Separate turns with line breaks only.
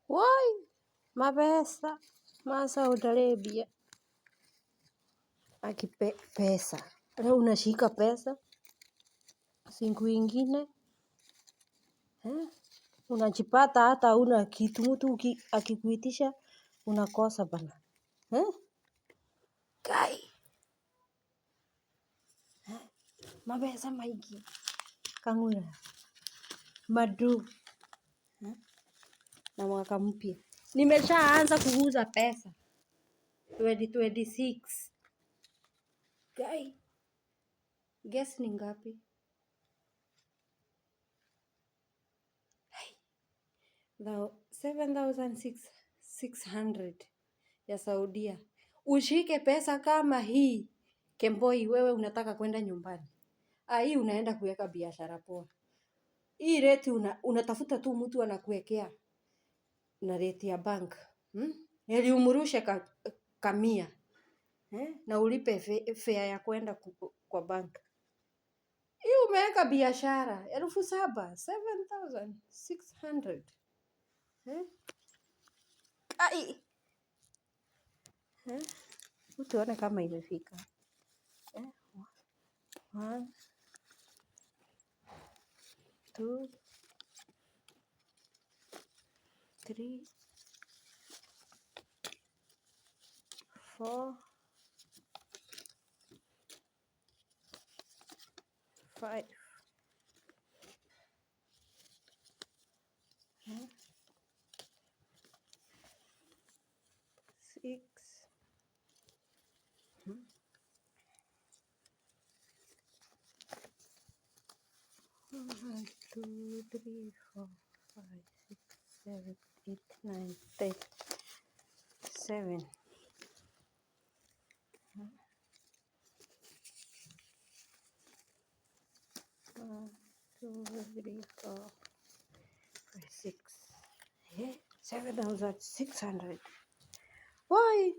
Woi, mapesa ma Saudi Arabia pesa leo unashika pesa, siku ingine unajipata hata una kitu, mtu akikuitisha unakosa bana kai mapesa maiki kang'ura madu na mwaka mpya nimeshaanza kuuza pesa 2026 kai, guess ni ngapi? 7,600 ya Saudia. Ushike pesa kama hii Kemboi, wewe unataka kwenda nyumbani. Hii unaenda kuweka biashara poa. Hii rate unatafuta tu mtu anakuwekea na rate ya bank. Ili umurushe kamia. Na ulipe fare ya kwenda kwa bank. Hii umeweka biashara 7,000, 7,600. Ai. Tuone kama imefika. 1, 2, 3, 4, 5. 6. 1, 2, 3, 4, 5, 6, 7, 8, 9, 10. 7. 1, 2, 3, 4, 5, 6. 7,600. Why?